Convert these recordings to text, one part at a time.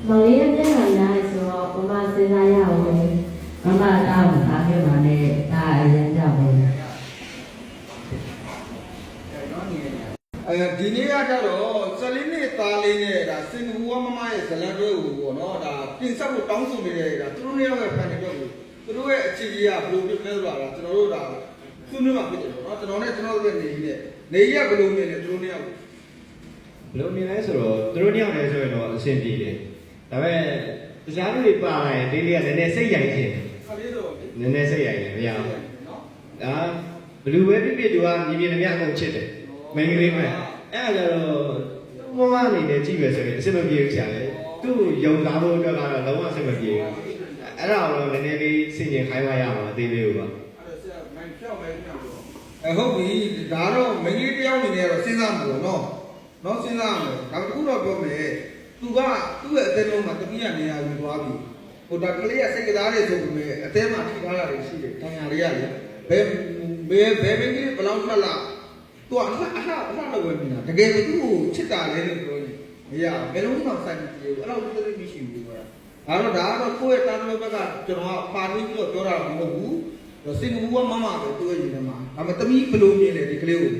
မောင်လေးရဲ့ပြန်လာရဆိုတော့မမစဉ်းစားရအောင်လေမမတောင်းထားခဲ့ပါနဲ့ဒါအရင်ကြောက်ပဲဒီနေ့ကတော့စလင်းနဲ့သားလေးနဲ့ဒါစင်ကာပူမမရဲ့ဇလန်တွဲကိုပေါ့နော်ဒါပြင်ဆက်ဖို့တောင်းဆိုနေတဲ့ဒါသူတို့နှစ်ယောက်ရဲ့ဖန်တီးတော့သူတို့ရဲ့အခြေကြီးကဘယ်လိုဖြစ်လဲဆိုတာကျွန်တော်တို့ဒါသူ့မျိုးမှာဖြစ်တယ်ပေါ့နော်ကျွန်တော်နဲ့ကျွန်တော်တို့နေကြီးနဲ့နေကြီးကဘယ်လိုမြင်လဲသူတို့နှစ်ယောက်ဘယ်လိုမြင်လဲဆိုတော့သူတို့နှစ်ယောက်လည်းဆိုရင်တော့အဆင်ပြေတယ်ဒါပေမဲ့တရားလူတွေပါလာရင်ဒီလေးကလည်းနည်းနည်းစိတ်ရိုက်ခြင်းခလေးတော့နည်းနည်းစိတ်ရိုက်တယ်မရဘူးနော်ဒါဘလူပဲဖြစ်ဖြစ်သူကမြင်မြင်လည်းအကုန်ချစ်တယ်မင်းကလေးပဲအဲ့ဒါကြတော့မမအနေနဲ့ကြည့်ပဲဆိုရင်အဆင်မပြေဘူးဆရာလေသူ့ယုံသားဖို့အတွက်ကတော့လုံးဝအဆင်မပြေဘူးအဲ့ဒါတော့နည်းနည်းလေးစဉ်းကျင်ခိုင်းပါရမှာအသေးလေးကိုပါအဲ့ဆရာမင်းဖြောက်မယ်ညောင်းတော့ဟုတ်ပြီဒါတော့မင်းကြီးတယောက်အနေနဲ့တော့စဉ်းစားမှာပေါ့နော်စဉ်းစားမယ်ဒါတခုတော့ပြောမယ်သူကသူ့ရဲ့အသေးလုံးမှာတတိယနေရာယူသွားပြီဟိုဒါကလေးကစိတ်ကစားတယ်ဆိုပေမဲ့အသေးမှာထိထားတာတွေရှိတယ်တန်ရာတွေကလေဘယ်မင်းကြီးဘယ်လောက်မှလားသူကအလှတော့ဝင်နေတာတကယ်သူ့ကိုချစ်တာလဲလို့ပြောရင်မရဘယ်လုံးမှစိုက်မပြေဘူးအဲ့လိုသိသိမရှိဘူးကွာဒါတော့ကိုယ့်ရဲ့တာမန်ဘက်ကကျွန်တော်ကပါပြီးတော့ပြောတာမဟုတ်ဘူးစင်ကာပူကမမပဲသူ့ရဲ့ရင်ထဲမှာဒါပေမဲ့တမီးဘယ်လိုမြင်လဲဒီကလေးကို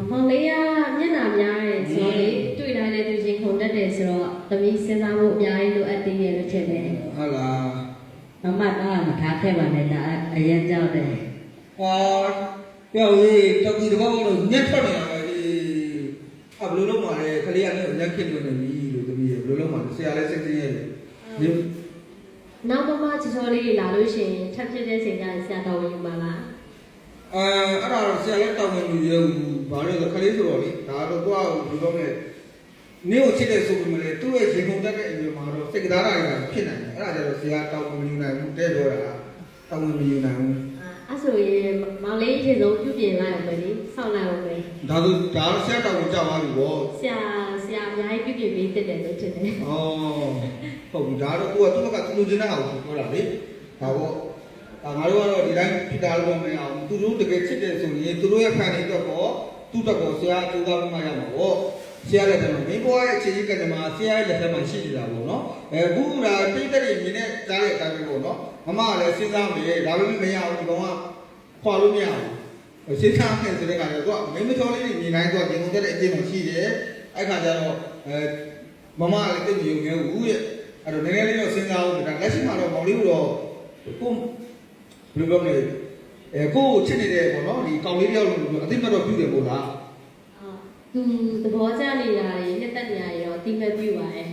မောင်လေးကမျက်နှာများတယ်ဆိုတော့လေတွေ့တိုင်းလည်းသူချင်းခုန်တတ်တယ်ဆိုတော့သမီးစဉ်းစားဖို့အများကြီးလိုအပ်သေးတယ်လို့ထင်တယ်ဟုတ်လားမမတော့မထားခဲ့ပါနဲ့ဒါအရင်ကြောက်တယ်ပြောရေးတော်ဒီတော့လို့ညက်ထွက်နေတာပဲဒီဘယ်လိုလုပ်မှလဲခလေးကလည်းလက်ခစ်လို့နေပြီလို့တမီးဘယ်လိုလုပ်မှလဲဆရာလည်းစိတ်ဆင်းရဲတယ်နောက်မမချေချောလေးလာလို့ရှိရင်ထပ်ဖြစ်တဲ့ချိန်ကျရင်ဆရာတော်ဝင်ယူပါလားအဲ့ဒါတော့ဆရာလည်းတောင်းဝင်ယူရုံဘာလို့လဲခလေးဆိုတော့လေဒါတော့ကိုယ့်ကိုဒီတော့နဲ့နင်းကိုချစ်တဲ့ဆိုပေမဲ့သူ့ရဲ့ရေကုန်တတ်တဲ့အပြင်မှာတော့စိတ်ကစားတာတွေဖြစ်နိုင်တယ်အဲ့ဒါကြတော့ဆရာတောင်းဝင်ယူနိုင်ဘူးတဲ့ပြောတာတောင်းဝင်မယူနိုင်ဘူးအဲ့ဆိုရင်မောင်လေးရေဆုံးပြုပြင်လိုက်အောင်ပဲလေဆောက်လိုက်အောင်ပဲဒါဆရာတောင်းဝင်ကြောက်သွားပြီဗောဆရာအများကြီးပြုပြင်ပေးတက်တယ်လို့ထင်တယ်ဟုတ်ပြီဒါတော့ကိုကသူ့ဘက်ကသူ့လူချင်းတဲ့ဟာကိုပြောတာလေဒါပေါ့ငါတို့ကတော့ဒီတိုင်းဖြစ်တာလို့မရအောင်သူတို့တကယ်ချစ်တယ်ဆိုရင်သူတို့ရဲ့ဖန်တီးတော့သူ့တော့ဆရာအတူကောင်းမှရမှာပေါ့ဆရာလည်းတယ်မင်းဘွားရဲ့အခြေကြီးကတည်းကဆရာရဲ့လက်ထက်မှာရှိနေတာပေါ့နော်အခုဒါတိတ်တဲ့မြင်နဲ့ကြားတဲ့အတိုင်းပဲပေါ့နော်မမကလည်းစဉ်းစားမယ်ဒါပေမဲ့မရဘူးဒီကောင်ကခွာလို့မရဘူးစဉ်းစားမယ်ဆိုတဲ့ခါကျတော့မင်းမချောလေးတွေမြင်တိုင်းတော့ဒီကုန်တဲ့အကျင့်မှရှိတယ်အဲ့ခါကျတော့မမကလည်းတိတ်မြုံနေဘူးရဲ့အဲ့တော့နည်းနည်းလေးတော့စဉ်းစားဦးဒါလက်ရှိမှာတော့မောင်လေးကတော့ကိုဘယ်လိုပြောမလဲကိုချစ်နေတယ်ပေါ့နော်ဒီကောင်လေးတယောက်လို့အသိမှတ်တော့ပြုတယ်ပေါ့လားသူသဘောကျနေတာတွေနှစ်သက်နေရရောအသိမှတ်ပြုပါရဲ့